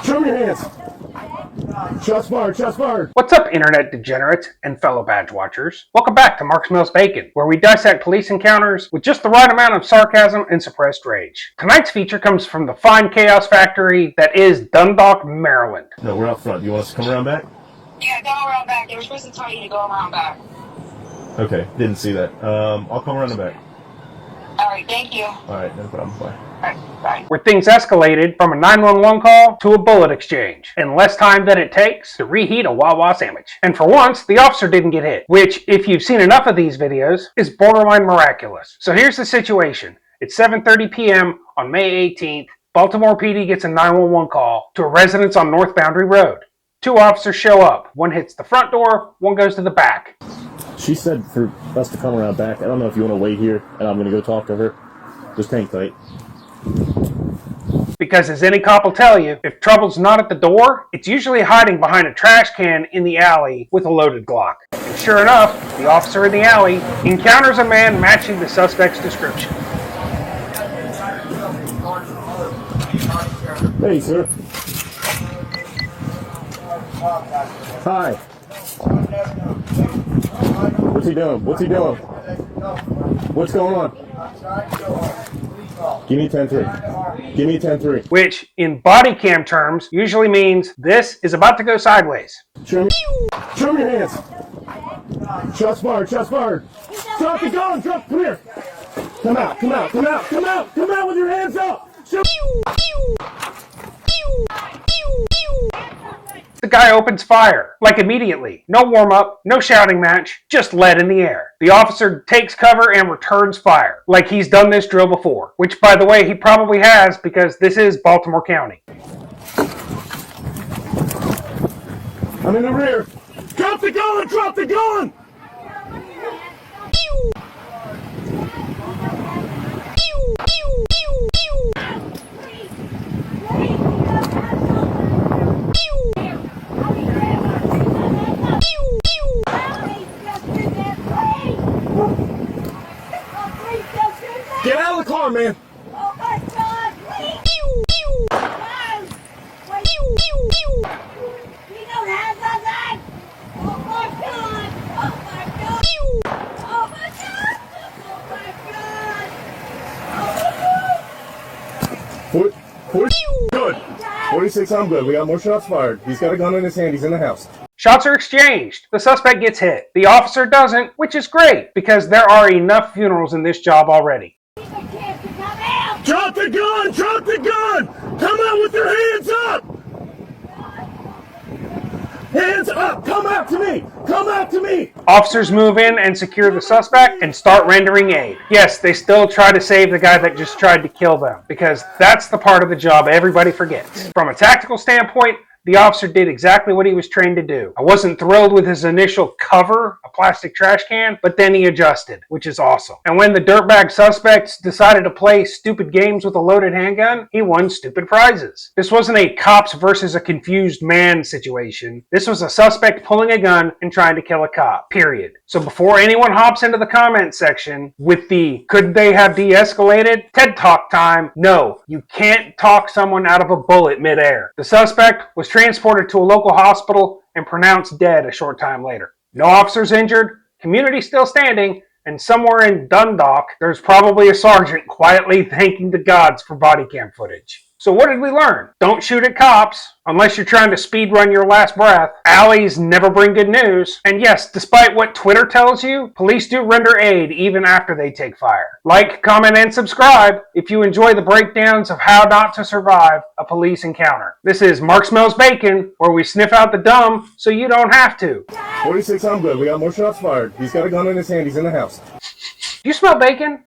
Show me your hands. Shots fired, shots fired. What's up, internet degenerates and fellow badge watchers? Welcome back to Marc Smells Bacon, where we dissect police encounters with just the right amount of sarcasm and suppressed rage. Tonight's feature comes from the fine chaos factory that is Dundalk, Maryland. No, we're out front. You want us to come around back? Yeah, go around back. They were supposed to tell you to go around back. Okay, didn't see that. I'll come around the back. Alright, thank you. Alright, no problem. Bye. Alright, bye. Where things escalated from a 911 call to a bullet exchange in less time than it takes to reheat a Wawa sandwich. And for once, the officer didn't get hit, which, if you've seen enough of these videos, is borderline miraculous. So here's the situation. It's 7:30 p.m. on May 18th. Baltimore PD gets a 911 call to a residence on North Boundary Road. Two officers show up. One hits the front door, one goes to the back. She said for us to come around back. I don't know if you want to wait here, and I'm going to go talk to her. Just hang tight. Because as any cop will tell you, if trouble's not at the door, it's usually hiding behind a trash can in the alley with a loaded Glock. And sure enough, the officer in the alley encounters a man matching the suspect's description. Hey, sir. Hi. What's he doing? What's he doing? What's going on? Give me 10-3. Give me 10-3. Which, in body cam terms, usually means this is about to go sideways. Show me your hands. Shots fired, shots fired. Drop the gun, come here. Come out, come out, come out, come out, come out with your hands up. The guy opens fire, like immediately. No warm-up, no shouting match, just lead in the air. The officer takes cover and returns fire, like he's done this drill before. Which, by the way, he probably has, because this is Baltimore County. I'm in the rear. Drop the gun, drop the gun! Get out of the car, man! Oh my God! We don't have nothing! Oh my God! Oh my God! Oh my God! Oh my God! 40, good. 46, I'm good. We got more shots fired. He's got a gun in his hand. He's in the house. Shots are exchanged. The suspect gets hit. The officer doesn't, which is great, because there are enough funerals in this job already. Drop the gun! Drop the gun! Come out with your hands up! Hands up! Come out to me! Come out to me! Officers move in and secure the suspect and start rendering aid. Yes, they still try to save the guy that just tried to kill them, because that's the part of the job everybody forgets. From a tactical standpoint, the officer did exactly what he was trained to do. I wasn't thrilled with his initial cover, a plastic trash can, but then he adjusted, which is awesome. And when the dirtbag suspects decided to play stupid games with a loaded handgun, he won stupid prizes. This wasn't a cops versus a confused man situation. This was a suspect pulling a gun and trying to kill a cop, period. So before anyone hops into the comment section with the could they have de-escalated TED Talk time, no, you can't talk someone out of a bullet midair. The suspect was transported to a local hospital and pronounced dead a short time later. No officers injured, community still standing, and somewhere in Dundalk, there's probably a sergeant quietly thanking the gods for body cam footage. So what did we learn? Don't shoot at cops unless you're trying to speed run your last breath. Alleys never bring good news. And yes, despite what Twitter tells you, police do render aid even after they take fire. Like, comment, and subscribe if you enjoy the breakdowns of how not to survive a police encounter. This is Marc Smells Bacon, where we sniff out the dumb so you don't have to. 46, I'm good. We got more shots fired. He's got a gun in his hand. He's in the house. Do you smell bacon?